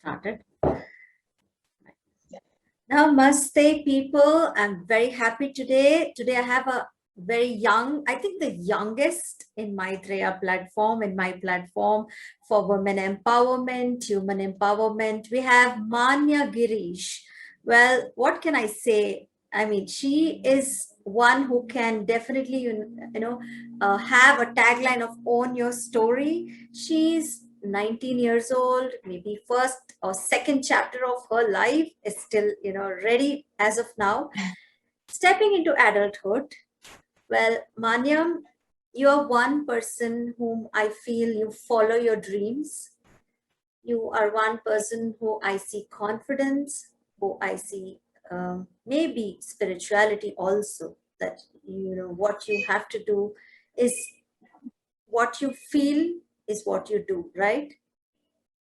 started. Namaste, people. I'm very happy today. Today I have a very young, I think the youngest in Maithreya platform, in my platform for women empowerment, human empowerment. We have Maanya Girish. Well, what can I say? I mean, she is one who can definitely, have a tagline of own your story. She's 19 years old, maybe first or second chapter of her life is still, ready as of now. Stepping into adulthood. Well, Manyam, you're one person whom I feel you follow your dreams. You are one person who I see confidence, who I see maybe spirituality also, that, what you have to do is what you feel is what you do, right?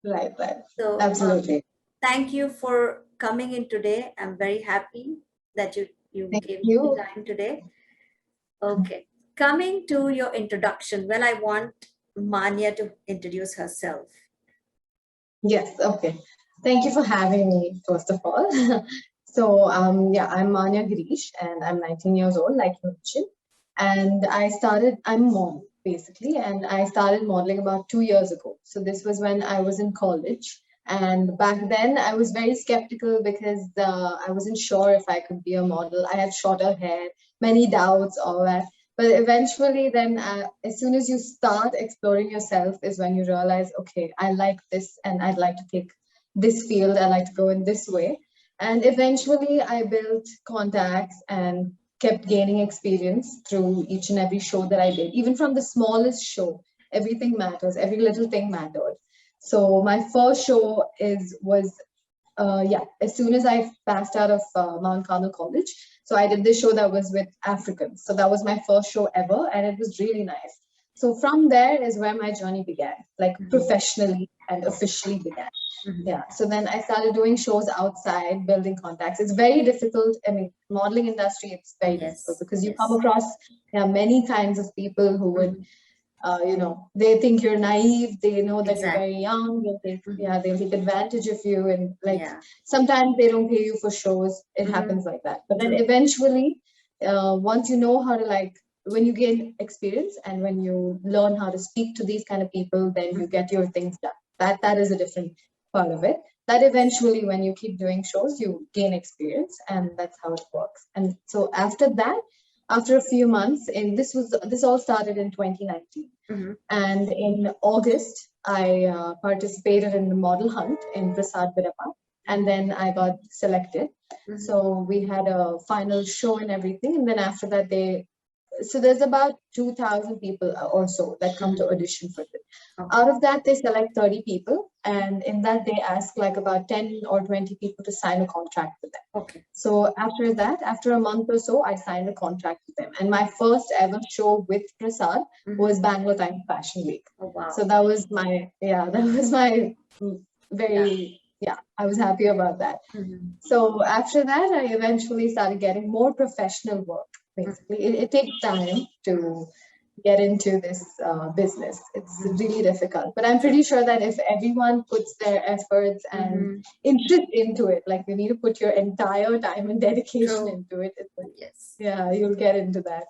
Right. So, Absolutely. Thank you for coming in today. I'm very happy that you gave me the time today. Okay. Coming to your introduction, well, I want Maanya to introduce herself. Yes. Okay. Thank you for having me, first of all. I'm Maanya Girish and I'm 19 years old, like you mentioned. And I'm a mom, basically, and I started modeling about 2 years ago. So this was when I was in college. And back then, I was very skeptical because I wasn't sure if I could be a model. I had shorter hair, many doubts, all that. But eventually, then as soon as you start exploring yourself, is when you realize, okay, I like this and I'd like to take this field. I like to go in this way. And eventually, I built contacts and kept gaining experience through each and every show that I did. Even from the smallest show, everything matters. Every little thing mattered. So my first show was as soon as I passed out of Mount Carmel College. So I did this show that was with Africans. So that was my first show ever, and it was really nice. So from there is where my journey began, like professionally and officially began. Yeah. So then I started doing shows outside, building contacts. It's very difficult. I mean, modeling industry, it's very difficult because you come across many kinds of people who would they think you're naive. They know that you're very young. They'll take advantage of you. And sometimes they don't pay you for shows. It happens like that. But then eventually, once you know how to when you gain experience and when you learn how to speak to these kind of people, then you get your things done. That is a different part of it. That eventually, when you keep doing shows, you gain experience, and that's how it works. And so after that, after a few months, and this all started in 2019. And in August, I participated in the model hunt in Prasad Vidapa, and then I got selected. So we had a final show and everything, and then after that there's about 2,000 people or so that come to audition for it. Out of that, they select 30 people, and in that they ask about 10 or 20 people to sign a contract with them. Okay. So after that, after a month or so, I signed a contract with them. And my first ever show with Prasad was Bangalore Times Fashion Week. Oh, wow. So that was my very, I was happy about that. So after that, I eventually started getting more professional work. Basically, it takes time to get into this business. It's really difficult, but I'm pretty sure that if everyone puts their efforts and interest into it, like you need to put your entire time and dedication into it, you'll get into that.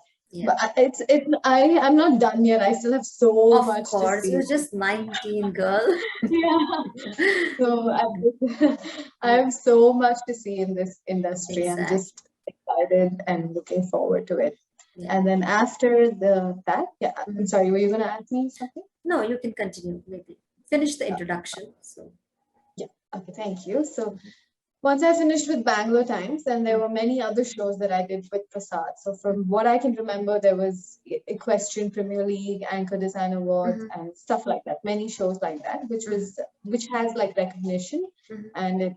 But I'm not done yet. I still have so much to see. Of course, you're just 19, girl. So I have so much to see in this industry. Exactly. I'm just excited and looking forward to it. And then after I'm sorry, were you going to ask me something? No, you can continue. Maybe finish the introduction. So okay, thank you. So once I finished with Bangalore Times, then there were many other shows that I did with Prasad. So from what I can remember, there was Equestrian Premier League, Anchor Design Awards, and stuff like that. Many shows like that, which has recognition, and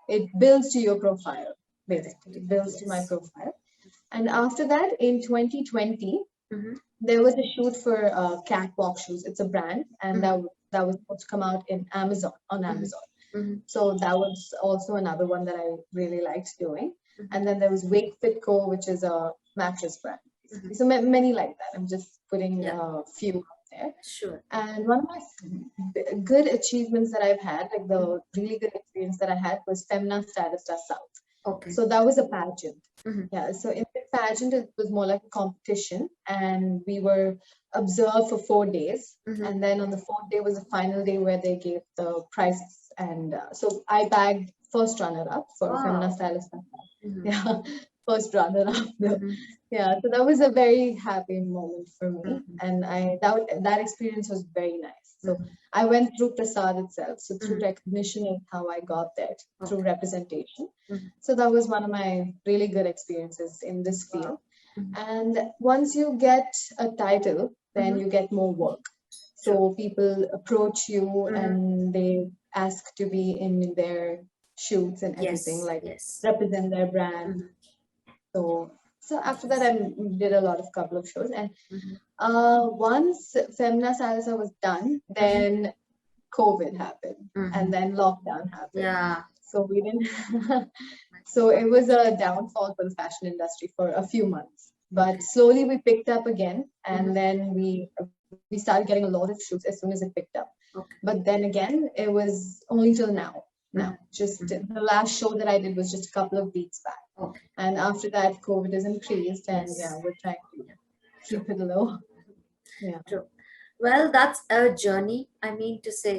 it builds to your profile. Basically, it builds to my profile. And after that, in 2020, there was a shoot for Catwalk Shoes. It's a brand, and that was supposed to come out on Amazon. So that was also another one that I really liked doing. And then there was Wake Fit Co., which is a mattress brand. So many like that. I'm just putting a few out there. Sure. And one of my good achievements that I've had, like the really good experience that I had, was Femina Stylist South. Okay. So that was a pageant. Mhm. Yeah. So in the pageant, it was more like a competition, and we were observed for 4 days. Mhm. And then on the fourth day was the final day where they gave the prizes. And so I bagged first runner up for Femina Wow. Stylist. Mhm. Yeah, first runner up. Mhm. Yeah, so that was a very happy moment for me, Mhm. and that experience was very nice. So Mhm. I went through Prasad itself, so through Mhm. recognition is how I got there, through Okay. representation. Mhm. So that was one of my really good experiences in this field. Wow. Mhm. And once you get a title, then Mhm. you get more work. True. So people approach you Mhm. and they ask to be in their shoots and everything, Yes. like Yes. represent their brand. Mhm. So after that, I did a lot of couple of shows, and Mhm. once Femina Salsa was done, Mhm. then COVID happened, and Mhm. then lockdown happened. Yeah. So we didn't. So it was a downfall for the fashion industry for a few months. But Okay. slowly we picked up again, Mhm. and then we started getting a lot of shoots as soon as it picked up. Okay. But then again, it was only till now. Now, Mhm. just Mhm. the last show that I did was just a couple of weeks back. Okay. And after that, COVID has increased, and yeah, Yes. we're trying to Yeah. True. keep it low. Yeah. True. Well, that's a journey. I mean to say,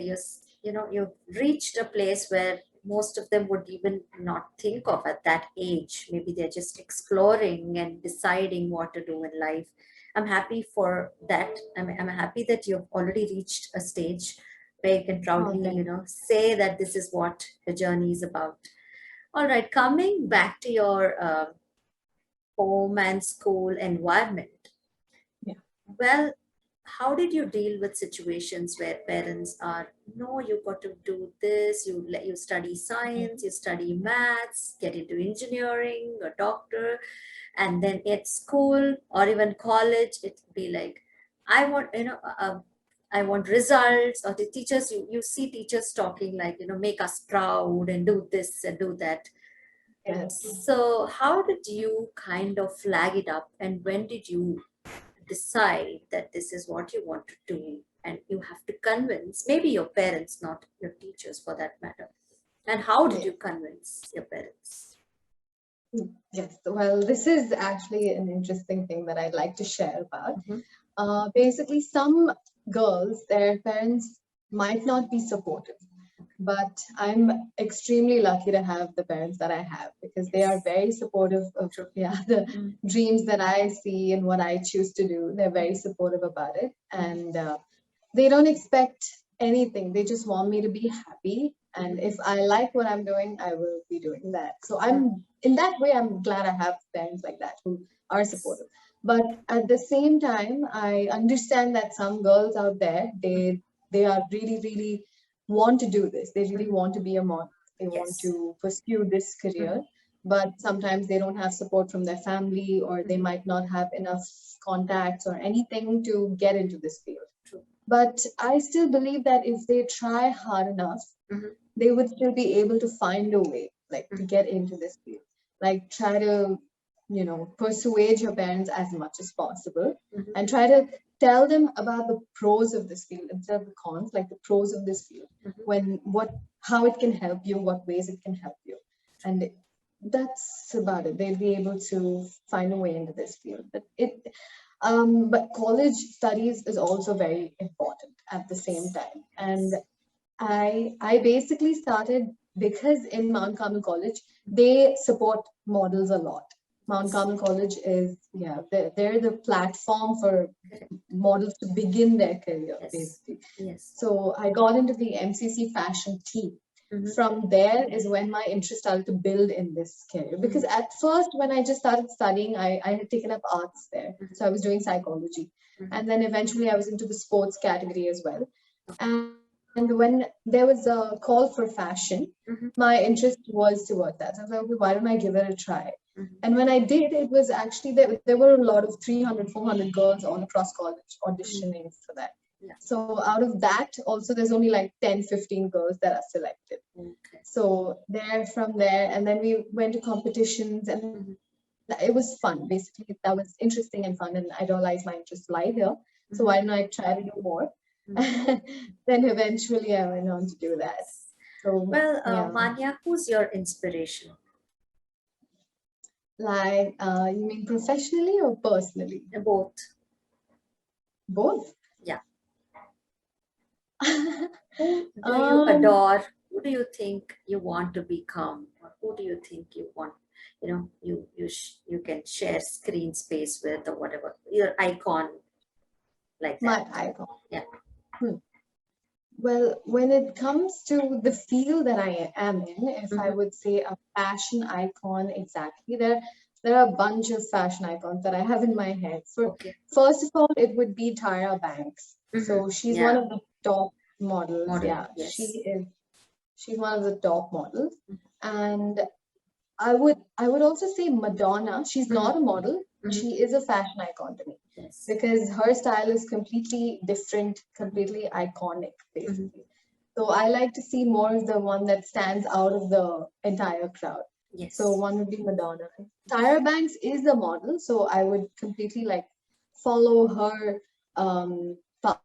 you've reached a place where most of them would even not think of at that age. Maybe they're just exploring and deciding what to do in life. I'm happy for that. I'm happy that you've already reached a stage where you can Oh, proudly, thank say that this is what the journey is about. All right, coming back to your home and school environment. you. Well, how did you deal with situations where parents are, no, you got to do this, you study Yeah. science, you study maths, get into engineering, a doctor, and then at school or even college, it'd be like, I want, I want results, or the teachers, you see teachers talking like, make us proud and do this and do that. Yes. So how did you kind of flag it up, and when did you decide that this is what you want to do, and you have to convince maybe your parents, not your teachers for that matter? And how did Yeah. you convince your parents? Yes. Well, this is actually an interesting thing that I'd like to share about. Mhm. Basically, some girls, their parents might not be supportive, but I'm extremely lucky to have the parents that I have, because they are Yes. very supportive of, True. yeah, the Mm. dreams that I see and what I choose to do. They're very supportive about it, Mhm. and they don't expect anything. They just want me to be happy, and if I like what I'm doing, I will be doing that. So Mm. I'm in that way, I'm glad I have parents like that who are Yes. supportive. But at the same time, I understand that some girls out there, they are really want to do this. They really Mhm. want to be a model. They want Yes. to pursue this career, Mhm. but sometimes they don't have support from their family, or they Mhm. might not have enough contacts or anything to get into this field. True. But I still believe that if they try hard enough, Mhm. they would still be able to find a way, like to Mhm. get into this field. Like try to, persuade your parents as much as possible, Mhm. and try to tell them about the pros of this field instead of the cons, like the pros of this field, Mhm. how it can help you, what ways it can help you. And that's about it. They'll be able to find a way into this field. But college studies is also very important at the same Yes. time. And Yes. I basically started because in Mount Carmel College they support models a lot. Mount Yes. Carmel College is, yeah, they're the platform for Correct. models to begin their career Yes. basically. Yes. So I got into the MCC fashion team. Mhm. From there is when my interest started to build in this career. Because Mhm. at first, when I just started studying, I had taken up arts there. Mhm. So I was doing psychology. Mhm. And then eventually I was into the sports category as well. Okay. And when there was a call for fashion, Mhm. my interest was towards that. So I was like, okay, why don't I give it a try? Mhm. And when I did, it was actually there were a lot of 300, 400 girls all across college Mhm. auditioning for that. Yeah. So out of that, also there's only like 10, 15 girls that are selected. Okay. So there from there, and then we went to competitions, and Mhm. it was fun. Basically, that was interesting and fun, and I realized my interests lie here. So why don't I try to do more? Then eventually I went on to do that. So Well, yeah, Maanya, who's your inspiration? like you mean professionally or personally? Both. Both. Yeah. Who do you um, adore? Who do you think you want to become? Or who do you think you want? You can share screen space with, or whatever, your icon, like that. my icon. Yeah. Hmm. Well, when it comes to the field that I am in, if I would say a fashion icon exactly, there are a bunch of fashion icons that I have in my head. Okay. First of all, it would be Tara Banks. So she's one Yeah. of the top models. Model. Yeah, Yes. she's one of the top models. And I would also say Madonna. She's not a model, but she is a fashion icon to me Yes. because her style is completely different, completely iconic, basically. So I like to see more of the one that stands out of the entire crowd. So Yes. one would be Madonna. Tyra Banks is a model, so I would completely like follow her path.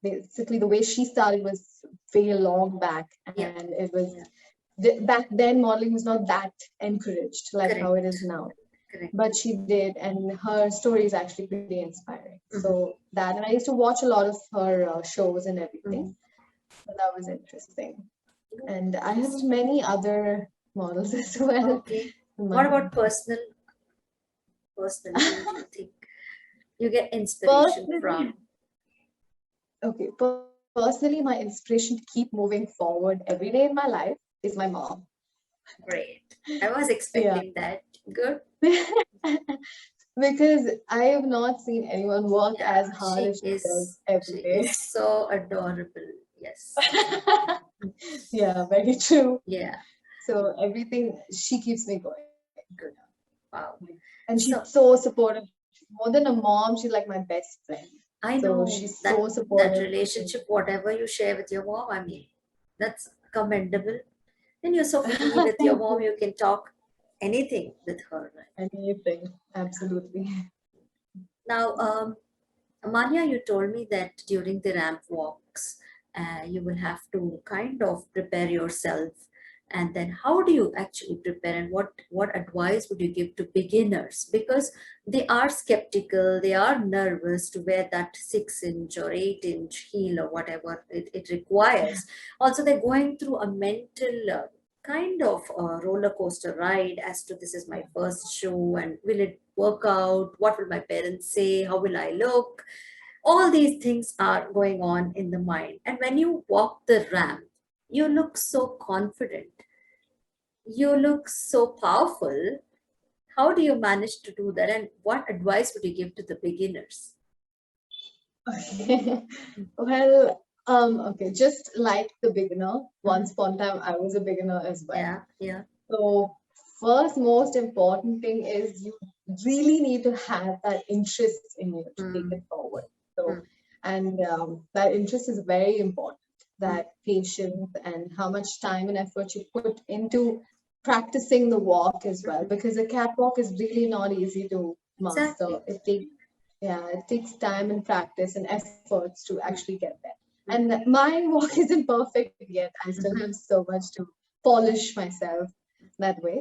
Basically, the way she started was way long back, Yeah. and it was Yeah. back then modeling was not that encouraged like how it is Correct. now. Correct. But she did, and her story is actually pretty inspiring. So that, and I used to watch a lot of her shows and everything. So that was interesting. And I have Interesting. many other models as well Okay. in my What about head. personally, who do you think you get inspiration Personally, from? okay, personally, my inspiration to keep moving forward every day in my life is my mom. Great. I was Yeah. expecting that. Good. Because I have not seen anyone work Yeah, as hard as she does she every is day. so adorable. Yes. Yeah, very true. Yeah, So everything, she keeps me going. good. Wow. And she's So so supportive. More than a mom, she's like my best friend. I So know she's that so that supportive. relationship, whatever you share with your mom, I mean, that's commendable. And you're so free with your Thank mom, you. you can talk anything with her, right? Anything. Absolutely. Now, Manya, you told me that during the ramp walks, you will have to kind of prepare yourself. And then, how do you actually prepare, and what advice would you give to beginners? Because they are skeptical, they are nervous to wear that 6 inch or 8 inch heel or whatever it requires. Also, they're going through a mental kind of roller coaster ride as to this is my Yeah. first show, and will it work out? What will my parents say? How will I look? All these things are going on in the mind. And when you walk the ramp, you look so confident, you look so powerful. How do you manage to do that? And what advice would you give to the beginners? Okay. Well, okay, just like the beginner, once upon a time I was a beginner as well. Yeah, yeah. So first, most important thing is you really need to have that interest in you to take it forward. So, Mm, and that interest is very important. mm, That patience and how much time and effort you put into practicing the walk as well, because a catwalk is really not easy to master. exactly. It takes time and practice and efforts to Mm, actually get there. mm, And my walk isn't perfect yet. I still have so much to polish myself that way.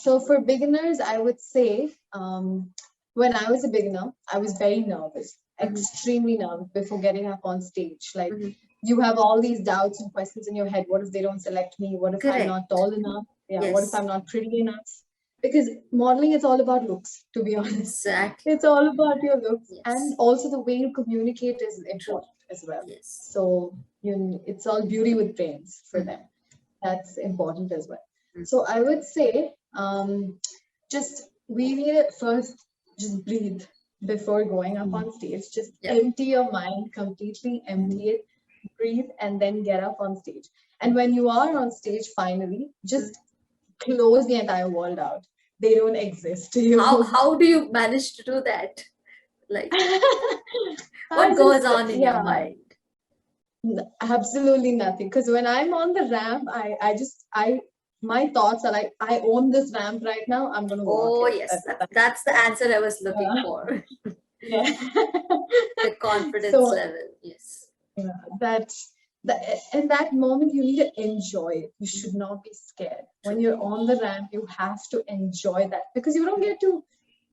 So for beginners, I would say when I was a beginner, I was very nervous, mhm, extremely nervous before getting up on stage. Like mhm. you have all these doubts and questions in your head. What if they don't select me? What if I'm not Correct. tall enough? Yeah, what if Yes, I'm not pretty enough? Because modeling is all about looks, to be honest. exactly. It's all about your looks. And Yes, also the way you communicate is true. important as well. Yes. So it's all beauty with brains for them. Mhm, That's important as well. mm, So I would say just we need to first just breathe before going up on stage. Just yeah. empty your mind completely, empty it, breathe, and then get up on stage. And when you are on stage, finally, Mm. just close the entire world out. They don't exist to How you. how do you manage to do that? Like, I what goes just, on in your yeah, mind? absolutely nothing. Because when I'm on the ramp, my thoughts are like, I own this ramp right now. I'm gonna walk Oh it. yes, That's that's the it. answer I was looking Yeah. for. Yeah. The confidence So level. Yes. that's that in that moment you need to enjoy it. You should Mhm. not be scared. When True. you're on the ramp, you have to enjoy that because you don't get to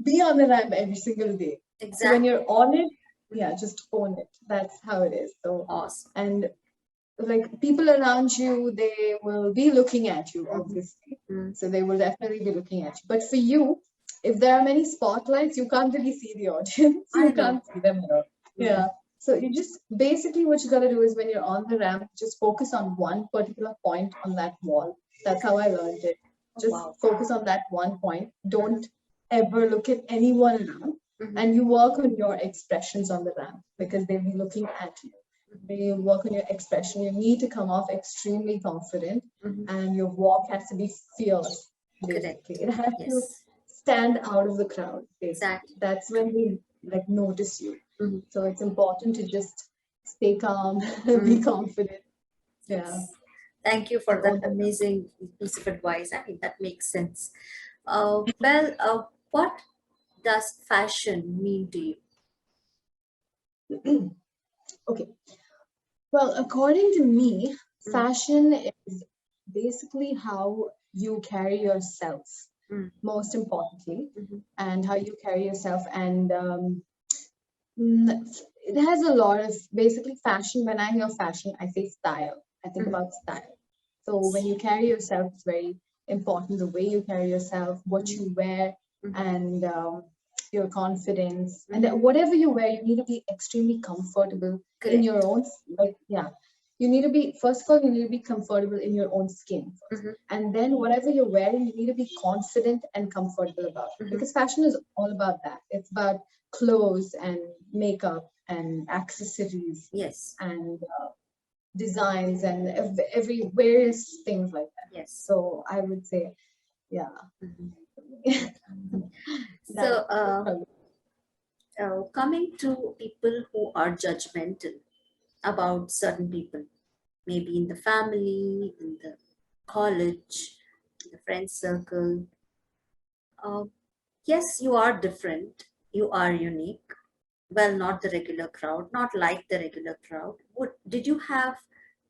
be on the ramp every single day. So when Exactly. you're on it, Mhm. yeah, just own it. That's how it is. So Awesome. and like people around you, they will be looking at you, Mhm. obviously. Mm. So they will definitely be looking at you. But for you, if there are many spotlights, you can't really see the audience. I You know. can't see them at all. Mhm. Yeah. So you just basically what you gotta do is when you're on the ramp, just focus on one particular point on that wall. That's how I learned it. Oh, Just wow. focus on that one point. Mhm. Don't ever look at anyone around. Mhm. And you work on your expressions on the ramp because they'll be looking at you. Mhm. When you work on your expression, you need to come off extremely confident Mhm. and your walk has to be fearless, basically. Correct. It has to Yes. stand out of the crowd, basically. Exactly. That's True. when we like notice you. Mhm. So it's important to just stay calm, be Mm. confident. Yeah. Yes. Thank you And for that own the amazing piece of advice. I mean, that makes sense. What does fashion mean to you? ramp. Okay. Well, according to me, Mm. fashion is basically how you carry yourself, Mm. most importantly, Mhm. and how you carry yourself. And it has a lot of basically fashion. When I hear fashion, I say style. I think Mhm. about style. So when Yes. you carry yourself, it's very important the way you carry yourself, what Mhm. you wear, Mhm. and your confidence. And Mhm. that whatever you wear, you need to be extremely comfortable in your Correct. own, like, yeah. You need to be, first of all, you need to be comfortable in your own skin first. Mhm. And then whatever you're wearing, you need to be confident and comfortable about it. Mhm. Because fashion is all about that. It's about clothes and makeup and accessories Yes. and designs and every various things like that. Yes. So I would say, yeah, Mhm. So, that's probably. coming to people who are judgmental about certain people, maybe in the family, in the college, in the friend circle. Uh, yes, you are different. You are unique. Well, not the regular crowd, not like the regular crowd. Did you have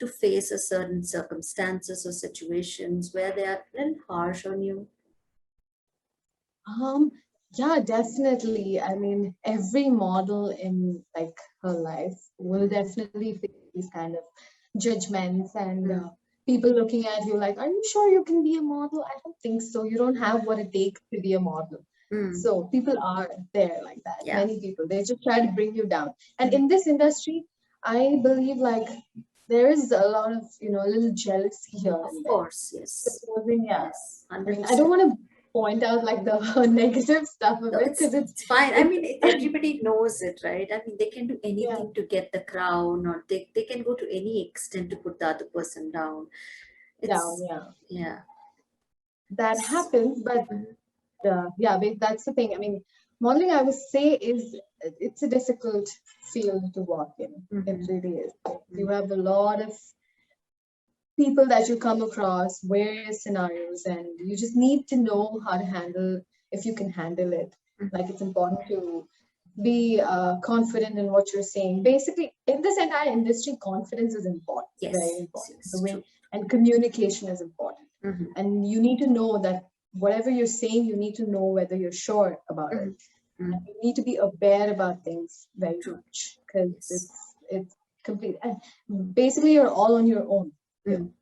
to face a certain circumstances or situations where they are a little harsh on you? Um, yeah, definitely. I mean, every model in like her life will Mm. definitely face these kind of judgments and Mm. people looking at you like, "Are you sure you can be a model?" I don't think so. You don't have what it takes to be a model. Mm. So people are there like that. Yeah. Many people, they just try to bring you down. And Mhm. in this industry, I believe like there is a lot of, a little jealousy here Of and there. course, yes. Supposing, yeah. Yes, I mean, I don't 100%. want to point out like the negative stuff of No, it because it's fine. I it's mean, everybody knows it, right? I mean, they can do yeah, anything to get the crown, or they can go to any extent to put the other person down. down, It's, yeah. yeah. That happens, but Mhm. yeah, that's the thing. I mean, modeling, I would say, is it's a difficult field to work in. It Mhm. really is. You Mhm. have a lot of people that you come across, various scenarios, and you just need to know how to handle if you can handle it. Mhm. Like it's important to be confident in what you're saying. Basically, in this entire industry, confidence is important, very Yes, yes, important. The yes, way true. and communication is important, Mhm. and you need to know that whatever you're saying, you need to know whether you're sure about it. Mhm. And Mhm. you need to be aware about things very True. much because Yes. it's complete. And basically, you're all on your own. Mm.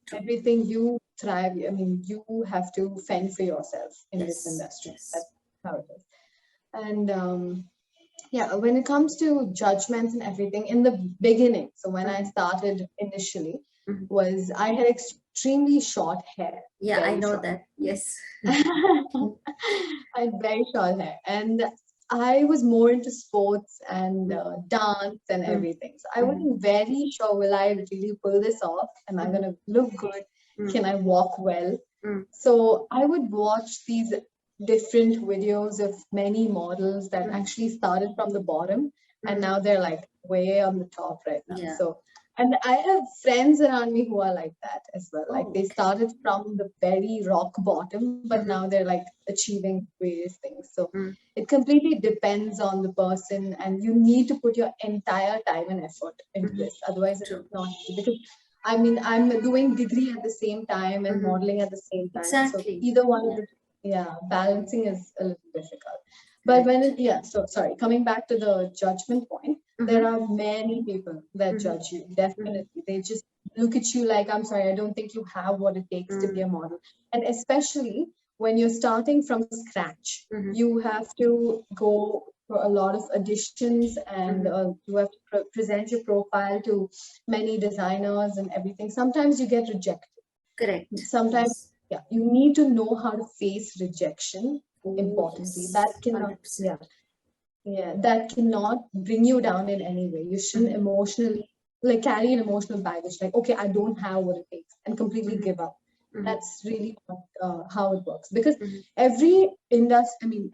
True. Everything you thrive, I mean, you have to fend for yourself in this Yes. industry. That's Yes. how it is. And yeah, when it comes to judgments and everything, in the beginning, so when I Mhm. started initially, Mhm. was I had extremely short hair, Yeah, I very know short. that. Yes. I had very short hair, and I was more into sports and Mm. dance and Mm. everything. So I Mhm. wasn't very sure, will I really pull this off? Am I Mhm. gonna look good? Mm. Can I walk well? Mm. So I would watch these different videos of many models that Mhm. actually started from the bottom and Mhm. now they're like way on the top right now. Yeah. So, and I have friends around me who are like that as well. Like Oh, they okay. started from the very rock bottom, but Mhm. now they're like achieving various things. So Mm. it completely depends on the person, and you need to put your entire time and effort into this. Otherwise, it's True. not easy. Because I mean, I'm doing degree at the same time and modeling at the same time. So Exactly. either one of the, yeah, balancing is a little difficult. But Correct. yeah, so sorry, coming back to the judgment point, there are many people that judge you. Definitely. They just look at you like, I'm sorry, I don't think you have what it takes to be a model. And especially when you're starting from scratch, you have to go for a lot of auditions, and you have to present your profile to many designers and everything. Sometimes you get rejected. Correct. Sometimes, yeah, you need to know how to face rejection. Oh, Importantly, yes. that cannot, 100%. yeah, that cannot bring you down in any way. You shouldn't emotionally, like, carry an emotional baggage, like, okay, I don't have what it takes, and completely give up. That's really not how it works. Because every industry, I mean,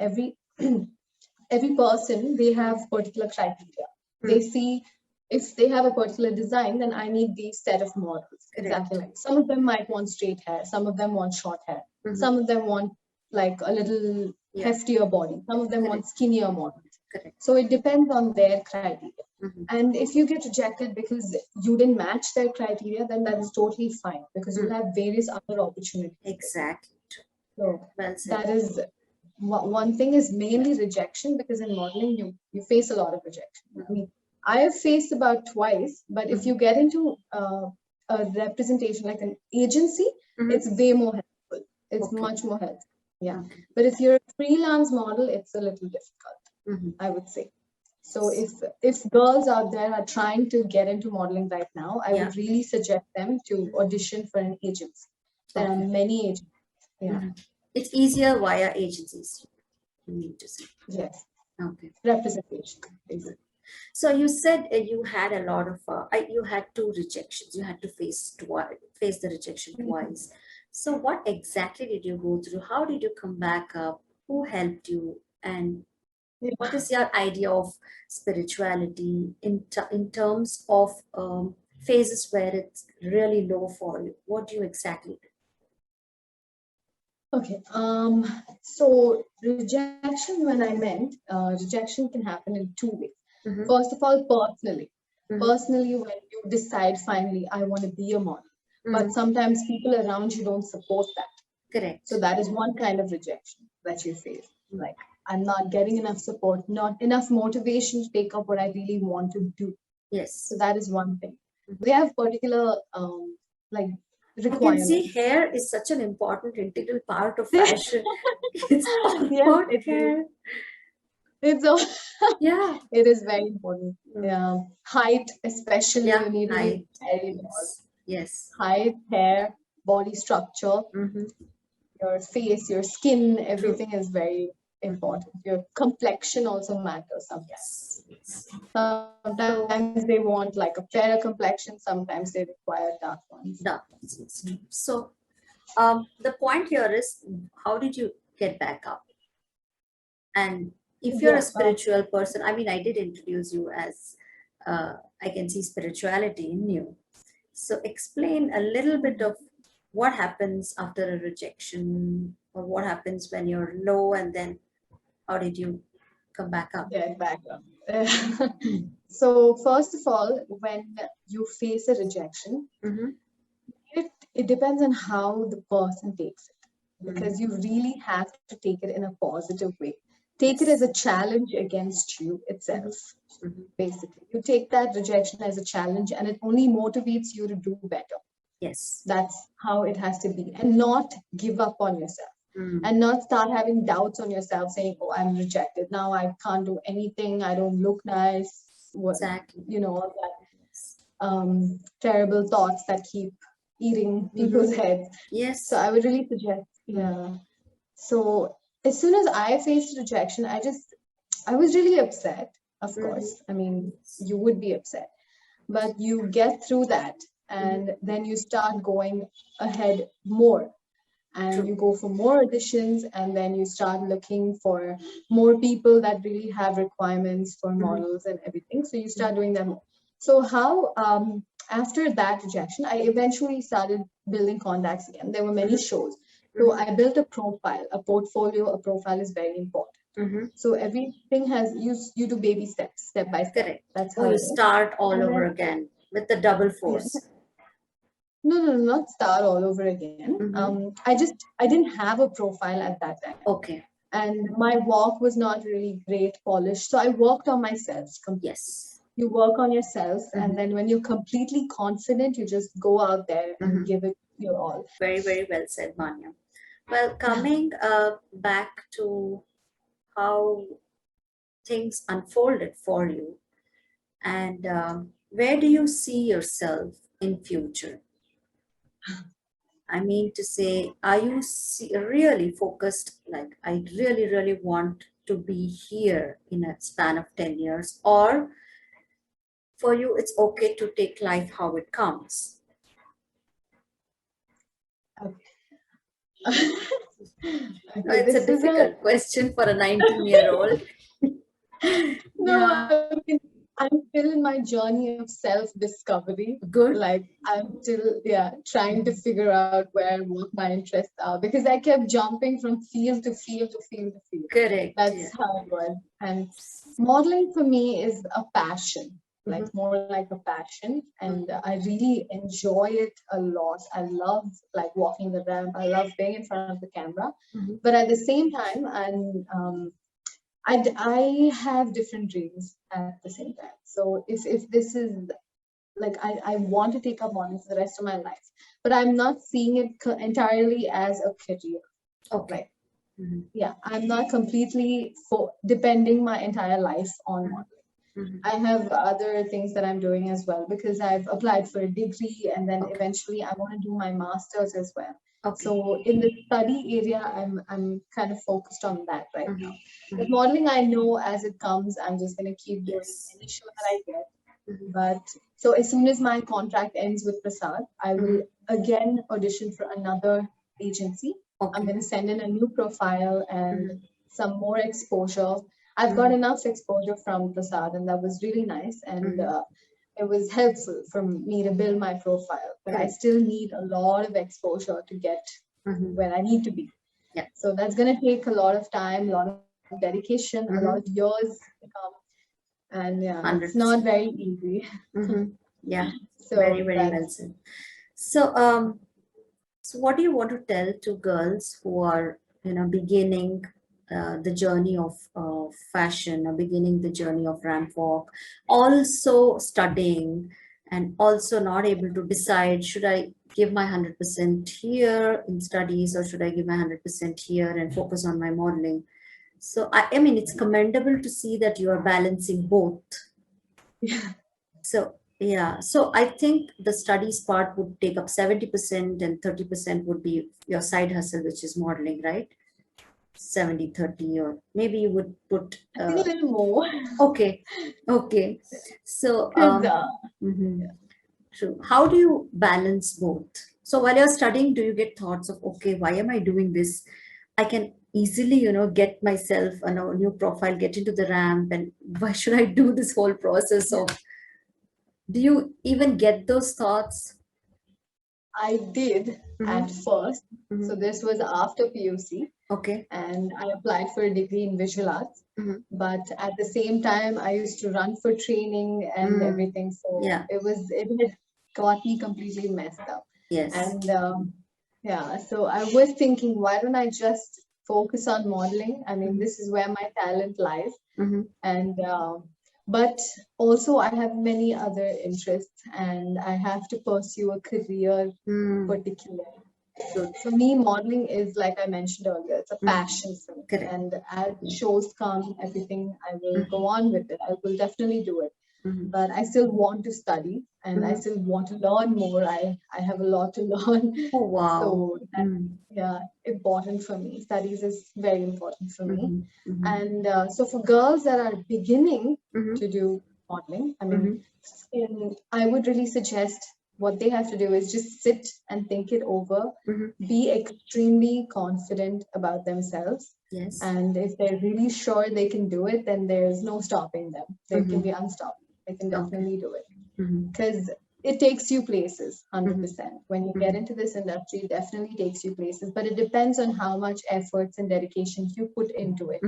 every person, they have particular criteria. They see, if they have a particular design, then I need these set of models. Exactly. Like, some of them might want straight hair, some of them want short hair, some of them want like a little heftier body, some of them want skinnier models. Correct. So it depends on their criteria. And if you get rejected because you didn't match their criteria, then that's totally fine, because you'll have various other opportunities. Exactly. So Well said. that is one thing, is mainly rejection, because in modeling you face a lot of rejection. I mean, I have faced about twice, but if you get into a representation like an agency, it's way more helpful. It's much more helpful. Yeah. But if you're a freelance model, it's a little difficult, I would say. So if girls out there are trying to get into modeling right now, I would really suggest them to audition for an agency. There are many agencies. Yeah. It's easier via agencies, you need to say. Yes. Okay. Representation, basically. So you said you had a lot of, you had 2 rejections. You had to face the rejection twice. So what exactly did you go through? How did you come back up? Who helped you? And what is your idea of spirituality in terms of phases where it's really low for you? What do you exactly do? Okay. So rejection, when I meant, rejection can happen in 2 ways. First of all, personally. Personally, when you decide finally, I want to be a model. But sometimes people around you don't support that. Correct. So that is one kind of rejection that you face. Like, I'm not getting enough support, not enough motivation to take up what I really want to do. Yes. So that is one thing. We have particular like requirements. You can see hair is such an important integral part of fashion. It's all about hair. It's all, yeah. It is very important. Yeah. Height, especially, you need to be very tall. Yes. Height, hair, body structure, your face, your skin, everything is very important. Your complexion also matters sometimes. Sometimes they want like a fairer complexion, sometimes they require dark ones. Dark ones. So the point here is, how did you get back up? And if you're a spiritual person, I mean, I did introduce you as, I can see spirituality in you. So explain a little bit of what happens after a rejection, or what happens when you're low, and then how did you come back up? Get back up. So first of all, when you face a rejection, it depends on how the person takes it, because you really have to take it in a positive way. Take it as a challenge against you itself. Basically, you take that rejection as a challenge, and it only motivates you to do better. Yes. That's how it has to be, and not give up on yourself. And not start having doubts on yourself, saying, oh, I'm rejected, now I can't do anything, I don't look nice. Exactly. You know, all that terrible thoughts that keep eating people's heads. Yes. So I would really suggest, so as soon as I faced rejection, I was really upset, of course. I mean, you would be upset, but you get through that, and then you start going ahead more, and you go for more auditions, and then you start looking for more people that really have requirements for models and everything. So you start doing that more. So how, after that rejection, I eventually started building contacts again. There were many shows. So I built a profile, a portfolio. A profile is very important. Mm-hmm. So everything has you do baby steps, step by step. Correct. That's Oh, how you it is. start all And over then again with the double yeah, force. no, no, no, not start all over again. Mm-hmm. I didn't have a profile at that time, Okay. and my walk was not really great polished. So I worked on myself completely. Yes. You work on yourself, Mm-hmm. and then when you're completely confident, you just go out there and Mm-hmm. give it your all. Very, very well said, Manya. Well, coming back to how things unfolded for you, and where do you see yourself in future? I mean to say, are you really focused, like, I really, really want to be here in a span of 10 years, or for you, it's okay to take life how it comes? Okay. Okay, It's a this is a difficult question for a 19-year-old. no, Yeah, I mean, I'm still in my journey of self-discovery. good. Like I'm still, yeah, trying to figure out where and what my interests are because I kept jumping from field to field to field to field. Correct. That's Yeah. how it was. And modeling for me is a passion, Mhm. like more like a passion. And I really enjoy it a lot. I love like walking the ramp. I love being in front of the camera. Mhm. But at the same time, I have different dreams at the same time. So if this is like I want to take up modeling for the rest of my life, but I'm not seeing it entirely as a career. Okay. Like Mhm. yeah, I'm not completely for depending my entire life on Mhm. modeling. Mhm. I have other things that I'm doing as well because I've applied for a degree and then Okay. eventually I want to do my master's as well. Okay. So in the study area, I'm kind of focused on that right now. Mhm. But Mhm. modeling, I know as it comes, I'm just gonna keep doing Yes. any show that I get. Mhm. But so as soon as my contract ends with Prasad, I will Mhm. again audition for another agency. I'm Okay. going to send in a new profile and Mhm. some more exposure. I've got Mhm. enough exposure from Prasad, and that was really nice. And Mhm. it was helpful for me to build my profile. But I Correct. still need a lot of exposure to get Mhm. where I need to be. Yeah. So that's going to take a lot of time, a lot of dedication, a lot of Mhm. years to come. And yeah, it's not 100%. very easy. Mm-hmm. Yeah, very, So very well that's said. So, so what do you want to tell to girls who are, beginning the journey of fashion, or beginning the journey of ramp walk, also studying and also not able to decide, should I give my 100% here in studies, or should I give my 100% here and focus on my modeling? So, I mean, it's commendable to see that you are balancing both. So yeah, so I think the studies part would take up 70% and 30% would be your side hustle, which is modeling, right? 70-30, or maybe you would put I think a little more okay, okay. So because mhm, true. How do you balance both? So while you're studying, do you get thoughts of, okay, why am I doing this? I can easily, get myself a new profile, get into the ramp, and why should I do this whole process of, do you even get those thoughts? I did at Mm-hmm. first. So Mm-hmm. this was after PUC, Okay. and I applied for a degree in visual arts. Mm-hmm. But at the same time, I used to run for training and Mm. everything. So Yeah. it had got me completely messed up. Yes. And yeah, so I was thinking, why don't I just focus on modeling? I mean, Mm-hmm. this is where my talent lies. Mm-hmm. And but also I have many other interests and I have to pursue a career Mm. particularly. Good. For me, modeling is like I mentioned earlier, it's a Mm. passion for me. Correct. And as Yeah. shows come, everything, I will Mm-hmm. go on with it. I will definitely do it. Mm-hmm. But I still want to study and I Mm-hmm. still want to learn more. I have a lot to learn. Oh, wow. So that's Mm. yeah, important for me. Studies is very important for me. Mm-hmm. Mm-hmm. And so for girls that are beginning Mm-hmm. to do modeling, I mean, Mm-hmm. I would really suggest what they have to do is just sit and think it over, Mm-hmm. be extremely confident about themselves. Yes. And if they're really sure they can do it, then there's no stopping them. They can Mm-hmm. be unstoppable. They can Okay. definitely do it. Mm-hmm. Because it takes you places 100%. When you get into this industry, it definitely takes you places, but it depends on how much efforts and dedication you put into it,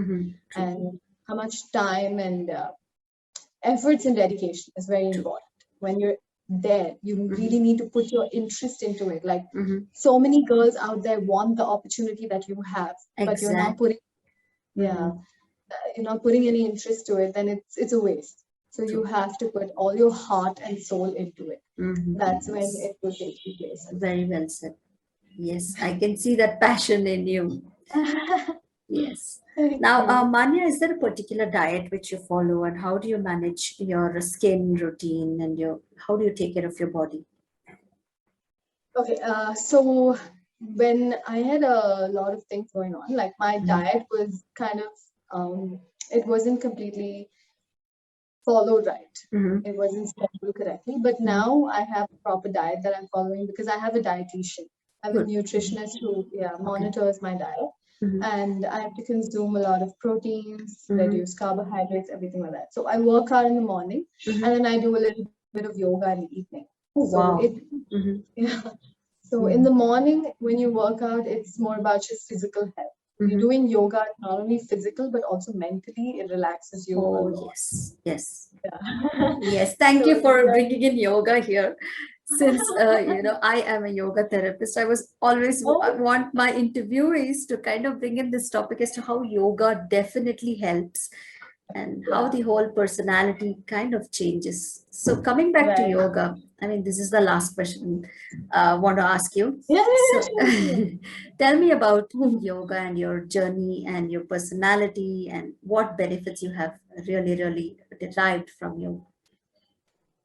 and how much time and efforts and dedication is very important. When you're there, you really need to put your interest into it. Like so many girls out there want the opportunity that you have, but you're not putting, you're not putting any interest to it, then it's a waste. So you have to put all your heart and soul into it. That's when it will take you places. Very well said. Yes, I can see that passion in you. Yes. Now, Maanya, is there a particular diet which you follow, and how do you manage your skin routine and how do you take care of your body? Okay, so when I had a lot of things going on, like my diet was kind of, it wasn't completely followed right. It wasn't scheduled correctly. But now I have a proper diet that I'm following because I have a dietitian. I have a nutritionist who monitors my diet. And I have to consume a lot of proteins, reduce carbohydrates, everything like that. So I work out in the morning, and then I do a little bit of yoga in the evening. Wow. So in the morning, when you work out, it's more about your physical health. You're doing yoga, not only physical, but also mentally, it relaxes you a lot. Yes, yes. Yes, thank you for bringing in yoga here. Since, I am a yoga therapist, I was always want my interviewees to kind of bring in this topic as to how yoga definitely helps and how the whole personality kind of changes. So coming back to yoga, I mean, this is the last question I want to ask you. Tell me about yoga and your journey and your personality and what benefits you have really derived from yoga.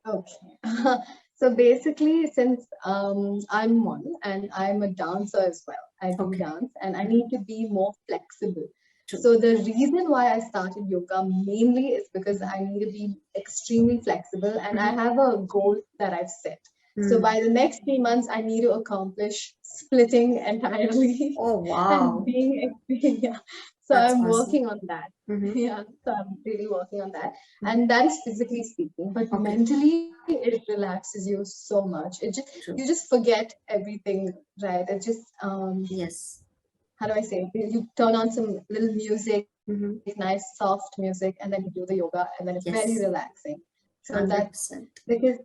Okay. So basically, since I'm model and I'm a dancer as well, I do dance and I need to be more flexible. So the reason why I started yoga mainly is because I need to be extremely flexible, and I have a goal that I've set. So by the next 3 months, I need to accomplish splitting entirely. Oh, wow. And being so That's I'm awesome. working on that. So I'm really working on that. And that is physically speaking, but mentally it relaxes you so much. It just you just forget everything, right? It just yes. How do I say it? You turn on some little music, nice soft music, and then you do the yoga, and then it's very relaxing. So 100%. That's because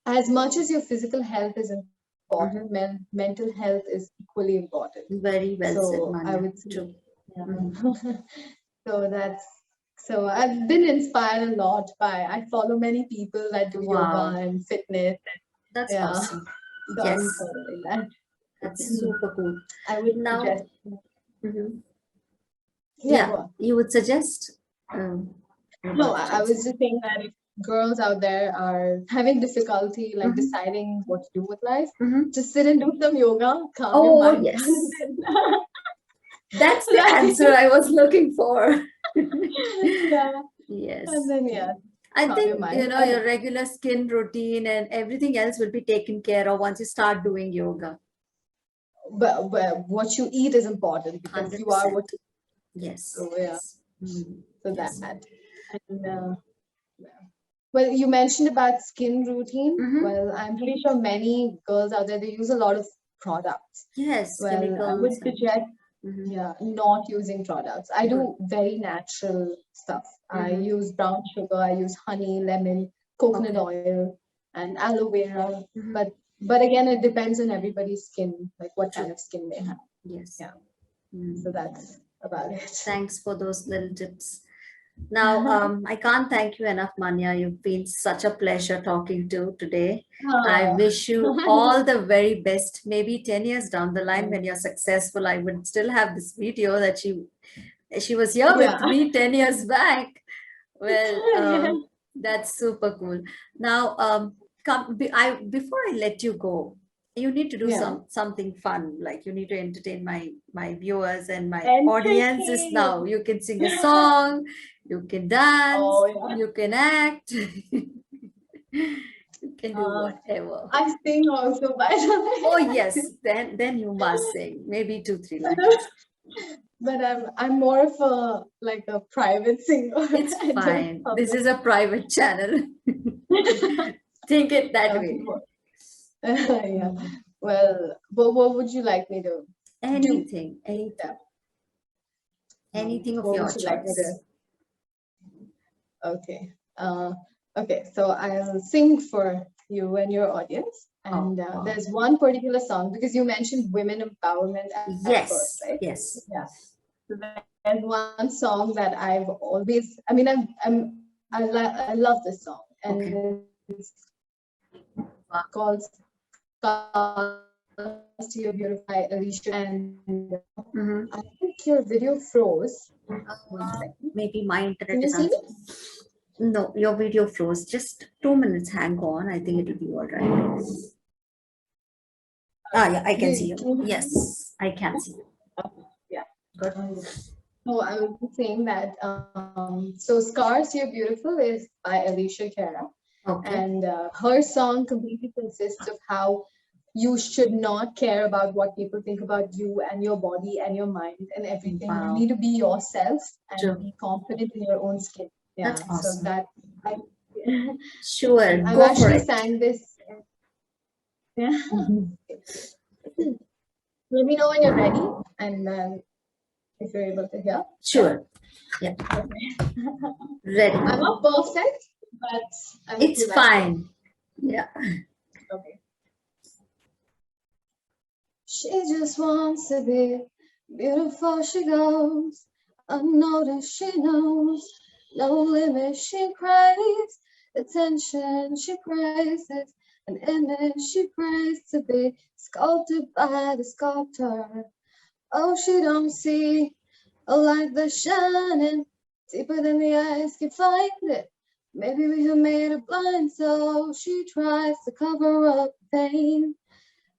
as much as your physical health is important, mental health is equally important. Very well said, Maanya. I would say, so I've been inspired a lot by, I follow many people that do yoga and fitness. That's awesome. So yes. I'm following that. That's super cool. I would now, suggest. You would suggest? No, I was just saying that if girls out there are having difficulty like deciding what to do with life, just sit and do some yoga, calm your mind. Yes. That's the answer I was looking for. Yes. And then I think your regular skin routine and everything else will be taken care of once you start doing yoga. But what you eat is important because 100%. You are what you eat. Yes. So so yes. That. And, well, you mentioned about skin routine. Well, I'm pretty sure many girls out there, they use a lot of products. Yes. Well, chemicals. I would suggest not using products. I do very natural stuff. I use brown sugar, I use honey, lemon, coconut oil, and aloe vera. But again, it depends on everybody's skin, like what kind of skin they have. Yes. Yeah. So that's about it. Thanks for those little tips. Now, I can't thank you enough, Maanya. You've been such a pleasure talking to today. I wish you all the very best. Maybe 10 years down the line, when you're successful, I would still have this video that she was here with me 10 years back. Well, that's super cool. Now, before I let you go, you need to do something fun, like you need to entertain my viewers and my audiences. Now you can sing a song, you can dance, you can act, you can do whatever. I sing also, by the way. Oh yes, then you must sing, maybe 2-3 lines. But I'm more of a private singer. It's fine. This is a private channel. Think it that Okay. way. Yeah. Well, what would you like me to do? Anything, anything, Yeah. anything of What your would you like me to? choice. Okay. Okay. So I'll sing for you and your audience. Oh, And wow. there's one particular song because you mentioned women empowerment at first, Yes, right? yes. Yeah. So there's one song that I've always, I mean, I love this song, Okay. and it's called "Scars to Your Beautiful" by Alicia. And Mm-hmm. I think your video froze. One second. Maybe my internet Can you is see me? also. No, your video froze. Just 2 minutes. Hang on. I think it'll be all right. Ah, yeah, I can see you. Can you hear me? Yes, I can see you. Yeah. Good. So I was saying that so "Scars You're Beautiful" is by Alicia Cara, Okay. and her song completely consists of how you should not care about what people think about you and your body and your mind and everything. You Wow. need to be yourself and True. be confident in your own skin. That's Yeah. So awesome. that I Sure. I've Go for actually it. sang this. Yeah. Mhm. Let me know when you're ready, and then if you're able to hear. Yeah. Sure. Yeah. Okay. I'm Ready. not perfect, but I hope It's you like it. fine. Yeah. Okay. She just wants to be beautiful. She goes unnoticed. She knows no limit. She craves attention. She praises an image. She prays to be sculpted by the sculptor. Oh, she don't see a light that's shining deeper than the eyes can find it. Maybe we have made her blind, so she tries to cover up pain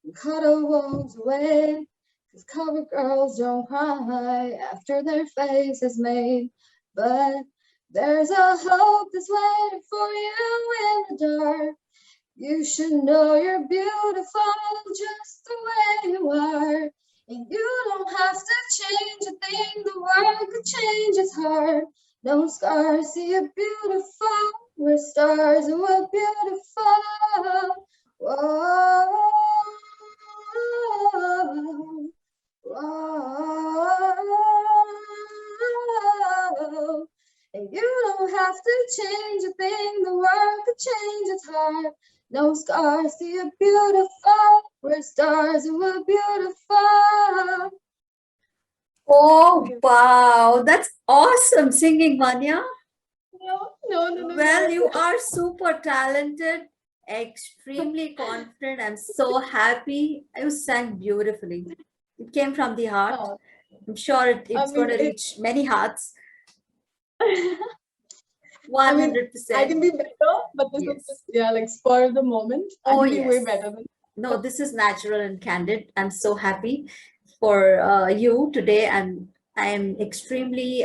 and cut her wounds away. 'Cause cover girls don't cry after their face is made. But there's a hope that's waiting for you in the dark. You should know you're beautiful just the way you are. And you don't have to change a thing, the world could change its heart. No scars, see you're beautiful. We're stars and we're beautiful. Whoa, whoa. And you don't have to change a thing, the world could change its heart. No scars, see you're beautiful. We're stars and we're beautiful. Oh, wow. That's awesome singing, Manya. No. Well, you are super talented, extremely confident. I'm so happy. You sang beautifully. It came from the heart. Oh, I'm sure I it's going mean, to reach many hearts. I mean, I 100%. can be better, but this is just, Yes. yeah, like spur of the moment. I Oh, can be way yes. better than. No, this is natural and candid. I'm so happy for you today. And I am extremely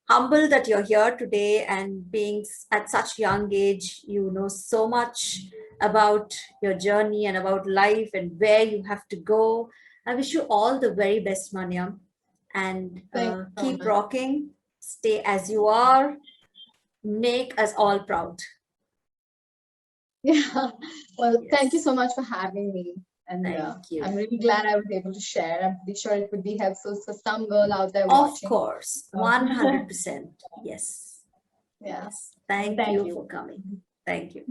humbled that you're here today and being at such young age. You know so much about your journey and about life and where you have to go. I wish you all the very best, Manya, and Thank you so keep much. rocking. Stay as you are. Make us all proud. Yeah. Well, thank you Yes. so much for having me. And Thank you. I'm really glad I was able to share. I'm pretty sure it would be helpful for some girl out there Of watching. course, So, 100%. Yes. yeah. Yes. Well, Thank thank you you. for coming. Thank you.